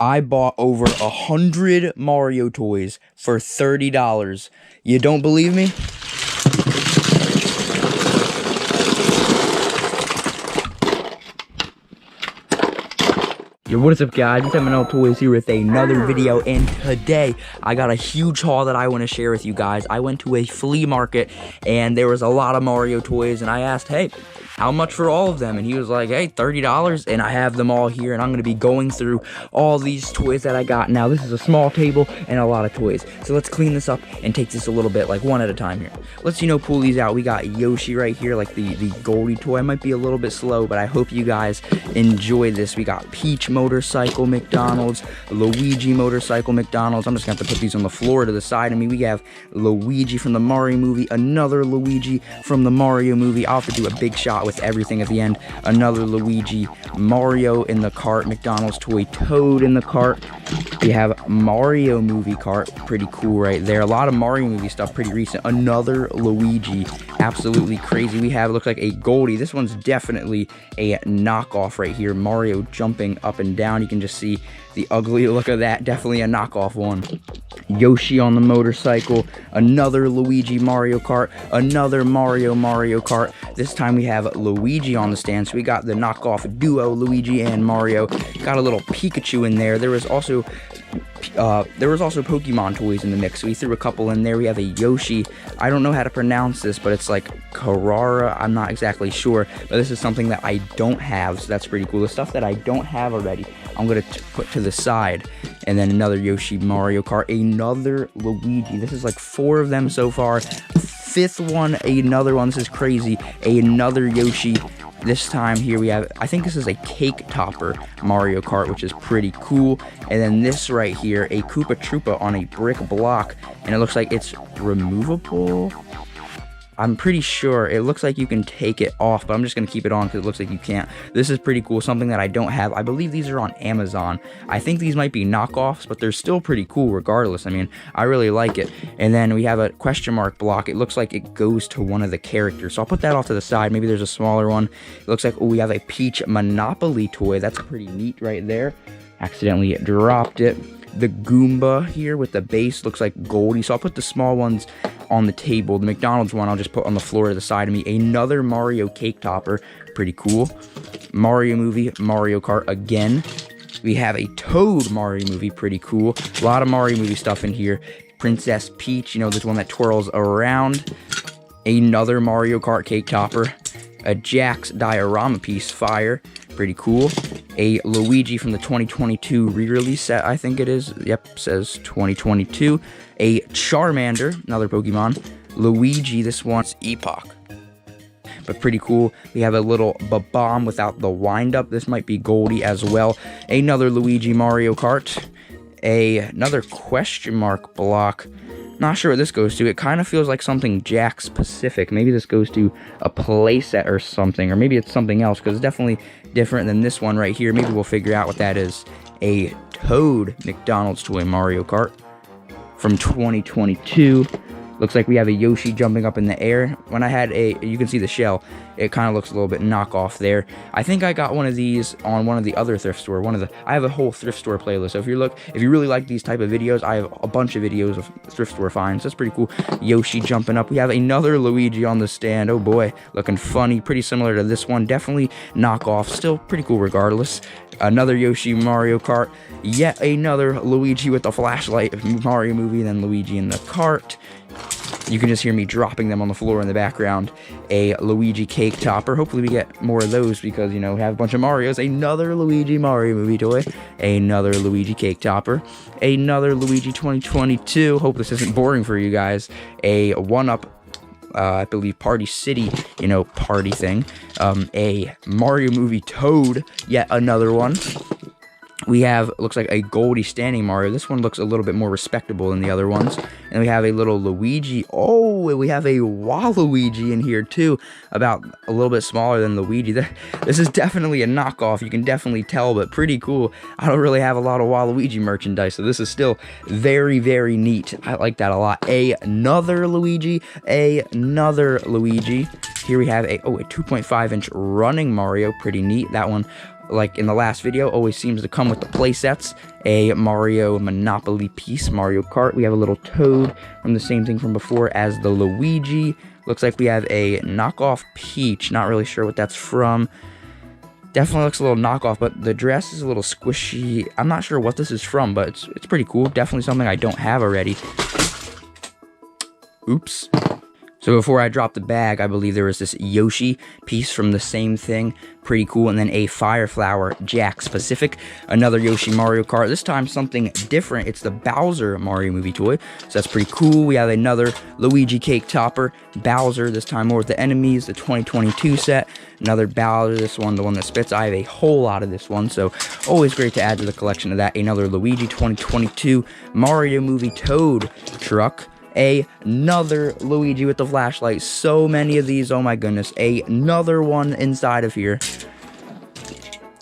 I bought over 100 Mario toys for $30. You don't believe me? Yo, what is up, guys? It's McDonald Toys here with another video, and today I got a huge haul that I want to share with you guys. I went to a flea market and there was a lot of Mario toys, and I asked, hey, how much for all of them? And he was like, hey, $30, and I have them all here, and I'm going to be going through all these toys that I got. Now, this is a small table and a lot of toys, so let's clean this up and take this a little bit, like one at a time here. Let's, pull these out. We got Yoshi right here, like the Goldie toy. Might be a little bit slow, but I hope you guys enjoy this. We got Peach motorcycle McDonald's, Luigi motorcycle McDonald's. I'm just going to have to put these on the floor to the side of me. We have Luigi from the Mario movie, another Luigi from the Mario movie. I'll have to do a big shot with everything at the end. Another Luigi, Mario in the cart, McDonald's toy, Toad in the cart. We have Mario movie cart, pretty cool right there. A lot of Mario movie stuff, pretty recent. Another Luigi, absolutely crazy. We have, looks like a Goldie. This one's definitely a knockoff right here. Mario jumping up and down. You can just see the ugly look of that. Definitely a knockoff one. Yoshi on the motorcycle, another Luigi Mario Kart, another Mario Kart. This time we have Luigi on the stand, so we got the knockoff duo, Luigi and Mario. Got a little Pikachu in there. There was also Pokemon toys in the mix, so we threw a couple in there. We have a Yoshi. I don't know how to pronounce this, but it's like Carrara. I'm not exactly sure, but this is something that I don't have, so that's pretty cool. The stuff that I don't have already, I'm going to put to the side. And then another Yoshi Mario Kart, another Luigi. This is like 4 of them so far. 5th one, another one. This is crazy. Another Yoshi. This time here we have, I think this is a cake topper Mario Kart, which is pretty cool. And then this right here, a Koopa Troopa on a brick block. And it looks like it's removable. I'm pretty sure it looks like you can take it off, but I'm just going to keep it on because it looks like you can't. This is pretty cool, something that I don't have. I believe these are on Amazon. I think these might be knockoffs, but they're still pretty cool regardless. I mean, I really like it. And then we have a question mark block. It looks like it goes to one of the characters. So I'll put that off to the side. Maybe there's a smaller one. It looks like, oh, we have a Peach Monopoly toy. That's pretty neat right there. Accidentally dropped it. The Goomba here with the base looks like Goldie. So I'll put the small ones on the table. The McDonald's one I'll just put on the floor to the side of me. Another Mario cake topper, pretty cool. Mario movie, Mario Kart again. We have a Toad Mario movie, pretty cool. A lot of Mario movie stuff in here. Princess Peach, this one that twirls around. Another Mario Kart cake topper. A Jakks diorama piece, fire, pretty cool. A Luigi from the 2022 re-release set, I think it is. Yep, says 2022. A Charmander, another Pokemon. Luigi, this one's Epoch, but pretty cool. We have a little bomb without the wind-up. This might be Goldie as well. Another Luigi Mario Kart. Another question mark block. Not sure what this goes to. It kind of feels like something Jakks Pacific. Maybe this goes to a playset or something, or maybe it's something else, because it's definitely different than this one right here. Maybe we'll figure out what that is. A Toad McDonald's toy Mario Kart from 2022. Looks like we have a Yoshi jumping up in the air. When I had you can see the shell. It kind of looks a little bit knockoff there. I think I got one of these on one of the other thrift store. I have a whole thrift store playlist. So if you really like these type of videos, I have a bunch of videos of thrift store finds. That's pretty cool. Yoshi jumping up. We have another Luigi on the stand. Oh boy, looking funny. Pretty similar to this one. Definitely knockoff. Still pretty cool regardless. Another Yoshi Mario Kart. Yet another Luigi with the flashlight Mario movie. Then Luigi in the cart. You can just hear me dropping them on the floor in the background. A Luigi cake topper. Hopefully we get more of those because, we have a bunch of Marios. Another Luigi Mario movie toy. Another Luigi cake topper. Another Luigi 2022. Hope this isn't boring for you guys. A 1-Up, I believe, Party City, party thing. A Mario movie Toad. Yet another one. We have, looks like a Goldie standing Mario. This one looks a little bit more respectable than the other ones. And we have a little Luigi. Oh, we have a Waluigi in here too. About a little bit smaller than Luigi. This is definitely a knockoff. You can definitely tell, but pretty cool. I don't really have a lot of Waluigi merchandise, so this is still very, very neat. I like that a lot. Another Luigi. Another Luigi. Here we have a 2.5-inch running Mario. Pretty neat. That one like in the last video, always seems to come with the play sets. A Mario Monopoly piece, Mario Kart. We have a little Toad from the same thing from before as the Luigi. Looks like we have a knockoff Peach. Not really sure what that's from. Definitely looks a little knockoff, but the dress is a little squishy. I'm not sure what this is from, but it's pretty cool. Definitely something I don't have already. Oops. So before I dropped the bag, I believe there was this Yoshi piece from the same thing. Pretty cool. And then a Fire Flower Jakks Pacific. Another Yoshi Mario Kart. This time something different. It's the Bowser Mario movie toy. So that's pretty cool. We have another Luigi Cake Topper. Bowser, this time more with the enemies. The 2022 set. Another Bowser, this one, the one that spits. I have a whole lot of this one. So always great to add to the collection of that. Another Luigi 2022 Mario movie Toad truck. Another Luigi with the flashlight. So many of these. Oh my goodness. Another one inside of here.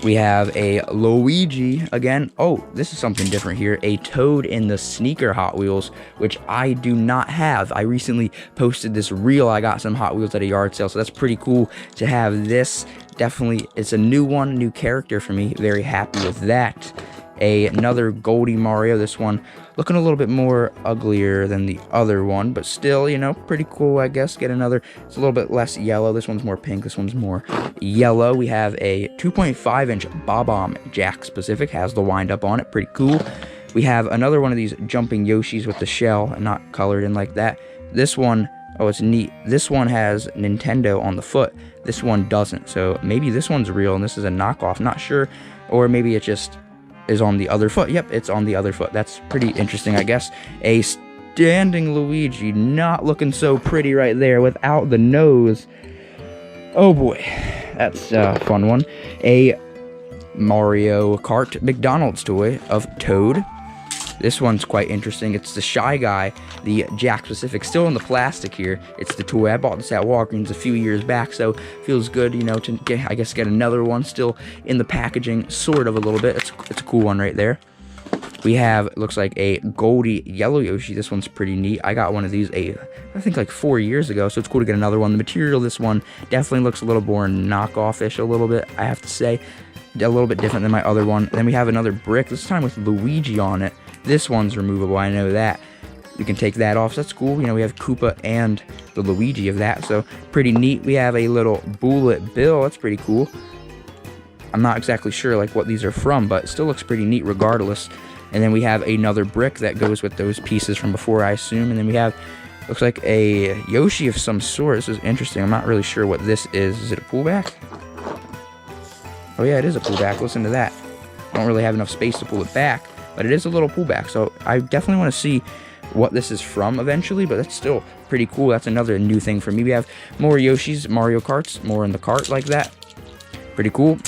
We have a Luigi again. Oh, this is something different here. A Toad in the sneaker Hot Wheels, which I do not have. I recently posted this reel. I got some Hot Wheels at a yard sale, so that's pretty cool to have this. Definitely, it's a new one, new character for me. Very happy with that. Another Goldie Mario. This one looking a little bit more uglier than the other one, but still, you know, pretty cool, I guess. Get another. It's a little bit less yellow. This one's more pink. This one's more yellow. We have a 2.5-inch Bob-omb Jakks Pacific. Has the wind up on it. Pretty cool. We have another one of these jumping Yoshis with the shell and not colored in like that. This one, oh, it's neat. This one has Nintendo on the foot. This one doesn't. So maybe this one's real and this is a knockoff. Not sure. Or maybe it just is on the other foot. Yep, it's on the other foot. That's pretty interesting, I guess. A standing Luigi, not looking so pretty right there without the nose. Oh boy, that's a fun one. A Mario Kart McDonald's toy of Toad. This one's quite interesting. It's the Shy Guy, the Jakks Pacific, still in the plastic here. It's the toy. I bought this at Walgreens a few years back, so feels good, you know, to get, I guess, get another one still in the packaging, sort of a little bit. It's a cool one right there. We have, it looks like a Goldie Yellow Yoshi. This one's pretty neat. I got one of these, I think like 4 years ago, so it's cool to get another one. The material, this one definitely looks a little more knockoff-ish a little bit, I have to say. A little bit different than my other one. And then we have another brick, this time with Luigi on it. This one's removable, I know that. We can take that off, so that's cool. You know, we have Koopa and the Luigi of that, so pretty neat. We have a little Bullet Bill, that's pretty cool. I'm not exactly sure like what these are from, but it still looks pretty neat regardless. And then we have another brick that goes with those pieces from before, I assume. And then we have, looks like a Yoshi of some sort. This is interesting. I'm not really sure what this is. Is it a pullback? Oh yeah, it is a pullback. Listen to that. I don't really have enough space to pull it back, but it is a little pullback. So I definitely want to see what this is from eventually, but that's still pretty cool. That's another new thing for me. We have more Yoshis, Mario Karts, more in the cart like that. Pretty cool.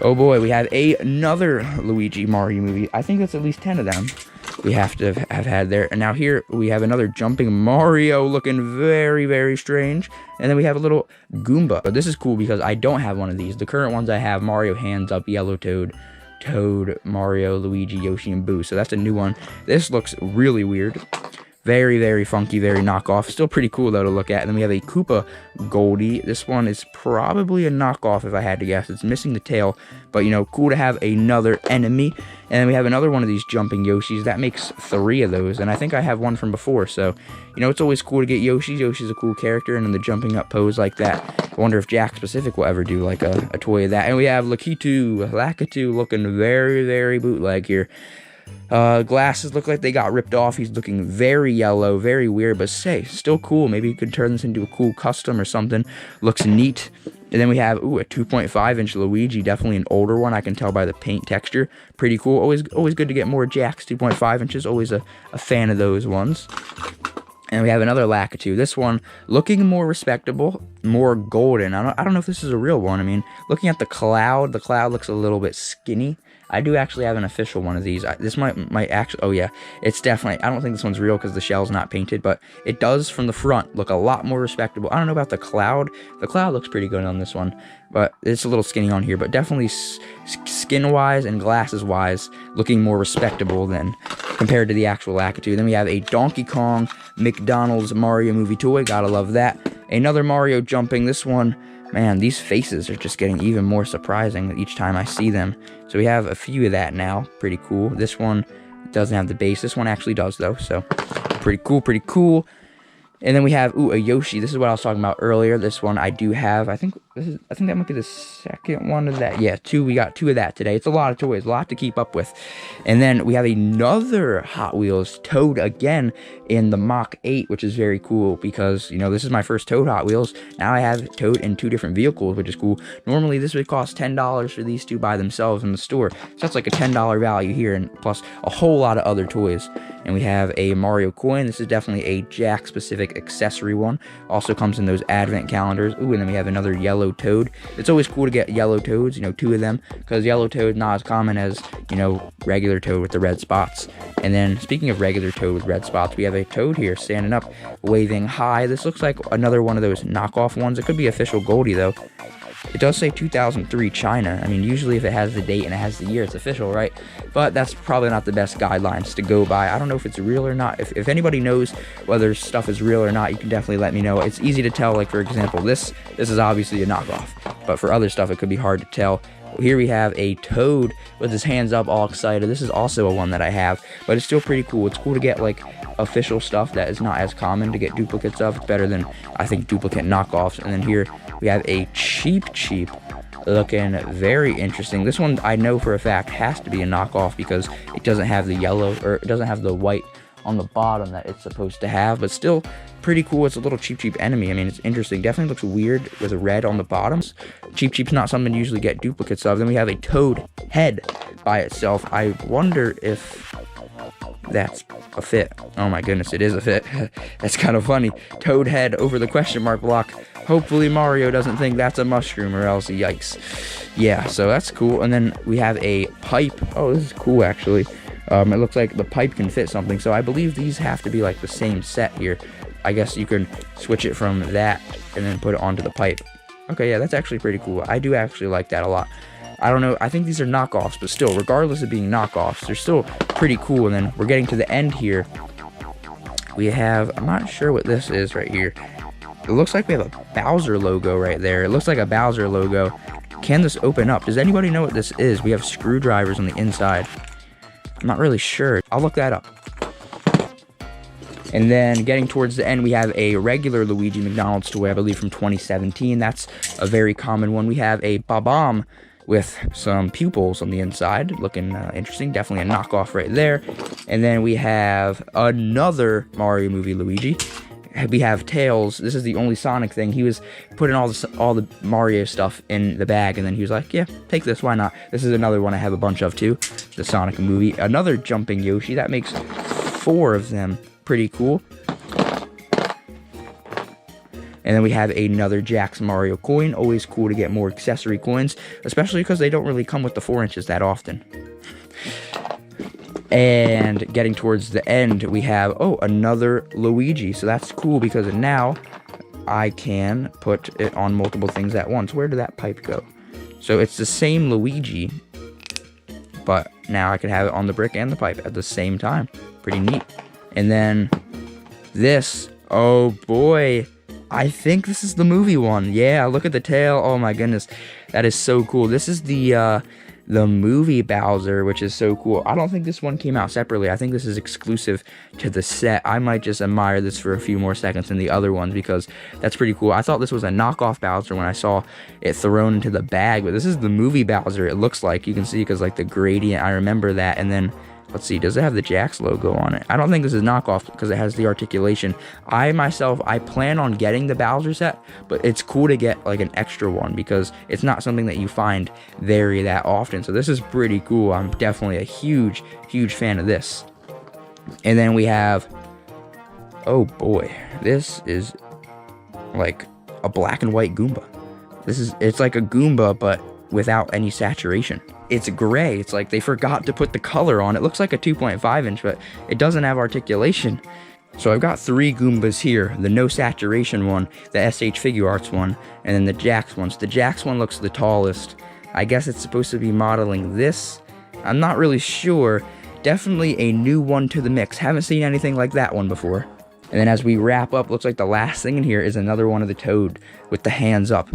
Oh boy, we have another Luigi Mario movie. I think that's at least 10 of them we have to have had there. And now here we have another jumping Mario looking very, very strange. And then we have a little Goomba. But this is cool because I don't have one of these. The current ones I have, Mario Hands Up, Yellow Toad, Mario, Luigi, Yoshi, and Boo. So that's a new one. This looks really weird. Very, very funky, very knockoff. Still pretty cool, though, to look at. And then we have a Koopa Goldie. This one is probably a knockoff, if I had to guess. It's missing the tail. But, you know, cool to have another enemy. And then we have another one of these jumping Yoshis. That makes 3 of those. And I think I have one from before. So, you know, it's always cool to get Yoshis. Yoshi's a cool character. And then the jumping up pose like that. I wonder if Jakks Pacific will ever do, like, a toy of that. And we have Lakitu looking very, very bootleg here. Glasses look like they got ripped off. He's looking very yellow, very weird, but still cool. Maybe you could turn this into a cool custom or something. Looks neat. And then we have, a 2.5-inch Luigi, definitely an older one. I can tell by the paint texture. Pretty cool. Always good to get more Jakks 2.5 inches. Always a fan of those ones. And we have another Lakitu. This one looking more respectable, more golden. I don't know if this is a real one. I mean, looking at the cloud looks a little bit skinny. I do actually have an official one of these. This might actually, oh yeah, it's definitely, I don't think this one's real because the shell's not painted, but it does from the front look a lot more respectable. I don't know about the cloud. The cloud looks pretty good on this one, but it's a little skinny on here, but definitely skin-wise and glasses-wise looking more respectable than compared to the actual Lakitu. Then we have a Donkey Kong McDonald's Mario movie toy. Gotta love that. Another Mario jumping. This one Man, these faces are just getting even more surprising each time I see them. So we have a few of that now. Pretty cool. This one doesn't have the base. This one actually does, though. So pretty cool, pretty cool. And then we have, a Yoshi. This is what I was talking about earlier. This one I do have. I think that might be the second one of that. Yeah, we got 2 of that today. It's a lot of toys, a lot to keep up with. And then we have another Hot Wheels Toad again in the Mach 8, which is very cool because, you know, this is my first Toad Hot Wheels. Now I have Toad in 2 different vehicles, which is cool. Normally this would cost $10 for these 2 by themselves in the store. So that's like a $10 value here, and plus a whole lot of other toys. And we have a Mario coin. This is definitely a Jakks Pacific accessory one. Also comes in those advent calendars. And then we have another yellow Toad. It's always cool to get yellow Toads, you know, 2 of them, because yellow Toad not as common as, you know, regular Toad with the red spots. And then speaking of regular Toad with red spots, we have a Toad here standing up, waving high. This looks like another one of those knockoff ones. It could be official Goldie though. It does say 2003 China. I mean, usually if it has the date and it has the year, it's official, right? But that's probably not the best guidelines to go by. I don't know if it's real or not. If anybody knows whether stuff is real or not, you can definitely let me know. It's easy to tell, like, for example, this is obviously a knockoff. But for other stuff, it could be hard to tell. Here we have a Toad with his hands up, all excited. This is also a one that I have, but it's still pretty cool. It's cool to get, like, official stuff that is not as common to get duplicates of. It's better than, I think, duplicate knockoffs. And then here we have a cheap looking very interesting. This one I know for a fact has to be a knockoff because it doesn't have the yellow, or it doesn't have the white on the bottom that it's supposed to have, but still pretty cool. It's a little cheap enemy. I mean, it's interesting. Definitely looks weird with a red on the bottoms. Cheap's not something you usually get duplicates of. Then we have a Toad head by itself. I wonder if that's a fit. Oh my goodness, it is a fit. That's kind of funny. Toad head over the question mark block. Hopefully Mario doesn't think that's a mushroom, or else yikes. Yeah, so that's cool. And then we have a pipe. Oh, this is cool actually. It looks like the pipe can fit something, so I believe these have to be like the same set here. I guess you can switch it from that and then put it onto the pipe. Okay, yeah, that's actually pretty cool. I do actually like that a lot. I don't know, I think these are knockoffs, but still, regardless of being knockoffs, they're still pretty cool. And then we're getting to the end here. We have, I'm not sure what this is right here. It looks like we have a Bowser logo right there. It looks like a Bowser logo. Can this open up? Does anybody know what this is? We have screwdrivers on the inside. I'm not really sure. I'll look that up. And then getting towards the end, we have a regular Luigi McDonald's toy, I believe from 2017. That's a very common one. We have a Bob-omb with some pupils on the inside, looking interesting. Definitely a knockoff right there. And then we have another Mario movie Luigi. We have Tails. This is the only Sonic thing. He was putting all the Mario stuff in the bag, and then he was like, yeah, take this, why not? This is another one I have a bunch of too, the Sonic movie. Another jumping Yoshi. That makes 4 of them. Pretty cool. And then we have another Jakks Mario coin. Always cool to get more accessory coins, especially because they don't really come with the 4 inches that often. And getting towards the end, we have, another Luigi. So that's cool because now I can put it on multiple things at once. Where did that pipe go? So it's the same Luigi, but now I can have it on the brick and the pipe at the same time. Pretty neat. And then this, oh boy, I think this is the movie one. Yeah, look at the tail. Oh my goodness, that is so cool. This is the movie Bowser, which is so cool. I don't think this one came out separately. I think this is exclusive to the set. I might just admire this for a few more seconds than the other ones because that's pretty cool. I thought this was a knockoff Bowser when I saw it thrown into the bag, but this is the movie Bowser. It looks like, you can see, because like the gradient, I remember that. And then let's see, does it have the Jakks logo on it? I don't think this is knockoff because it has the articulation. I plan on getting the Bowser set, but it's cool to get like an extra one because it's not something that you find that often. So this is pretty cool. I'm definitely a huge fan of this. And then we have, oh boy, this is like a black and white Goomba. It's like a Goomba, but without any saturation. It's gray. It's like they forgot to put the color on. It looks like a 2.5 inch, but it doesn't have articulation. So I've got 3 Goombas here. The no saturation one, the SH Figure Arts one, and then the Jakks one. So the Jakks one looks the tallest. I guess it's supposed to be modeling this. I'm not really sure. Definitely a new one to the mix. Haven't seen anything like that one before. And then as we wrap up, looks like the last thing in here is another one of the Toad with the hands up.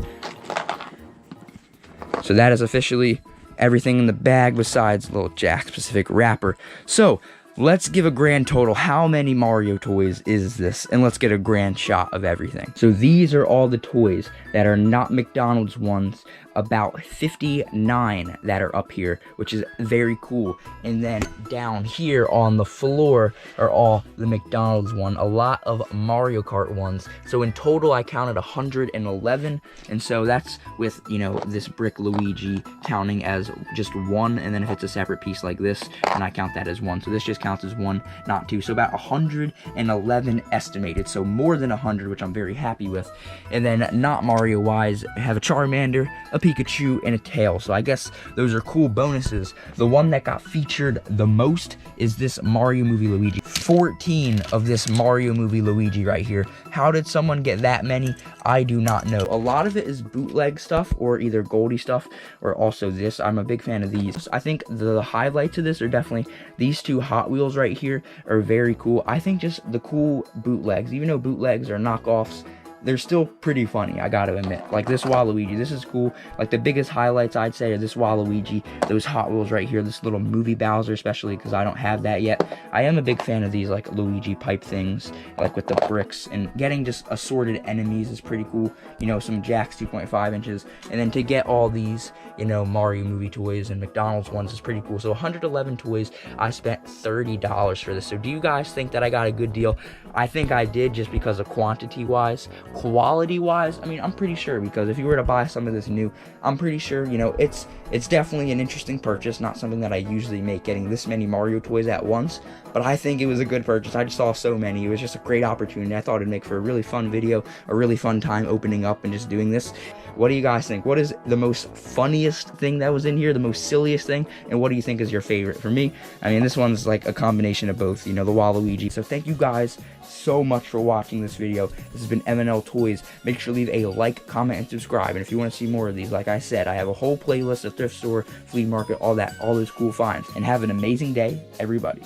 So that is officially everything in the bag besides the little Jakks Pacific wrapper. So let's give a grand total. How many Mario toys is this? And let's get a grand shot of everything. So these are all the toys that are not McDonald's ones. About 59 that are up here, which is very cool. And then down here on the floor are all the McDonald's one, a lot of Mario Kart ones. So in total I counted 111, and so that's with, you know, this brick Luigi counting as just one, and then if it's a separate piece like this, then I count that as one. So this just counts as one, not two. So about 111 estimated, so more than 100, which I'm very happy with. And then not Mario wise, I have a Charmander, a Pikachu, and a tail. So I guess those are cool bonuses. The one that got featured the most is this Mario movie Luigi. 14 of this Mario movie Luigi right here. How did someone get that many? I do not know. A lot of it is bootleg stuff, or either Goldie stuff, or also this. I'm a big fan of these. I think the highlights of this are definitely these two Hot Wheels right here are very cool. I think just the cool bootlegs, even though bootlegs are knockoffs, they're still pretty funny, I gotta admit. Like this Waluigi, this is cool. Like the biggest highlights I'd say are this Waluigi, those Hot Wheels right here, this little movie Bowser, especially because I don't have that yet. I am a big fan of these like Luigi pipe things, like with the bricks, and getting just assorted enemies is pretty cool. You know, some Jakks 2.5 inches, and then to get all these, you know, Mario movie toys and McDonald's ones is pretty cool. So 111 toys, I spent $30 for this. So do you guys think that I got a good deal? I think I did, just because of quantity wise. Quality wise, I mean, I'm pretty sure, because if you were to buy some of this new, I'm pretty sure, you know, it's definitely an interesting purchase, not something that I usually make, getting this many Mario toys at once, but I think it was a good purchase. I just saw so many. It was just a great opportunity. I thought it'd make for a really fun video, a really fun time opening up and just doing this. What do you guys think? What is the most funniest thing that was in here, the most silliest thing, and what do you think is your favorite? For me, I mean, this one's like a combination of both, you know, the Waluigi. So thank you guys so much for watching this video. This has been M&L Toys. Make sure to leave a like, comment, and subscribe. And if you want to see more of these, like I said, I have a whole playlist of thrift store, flea market, all that, all those cool finds. And have an amazing day, everybody.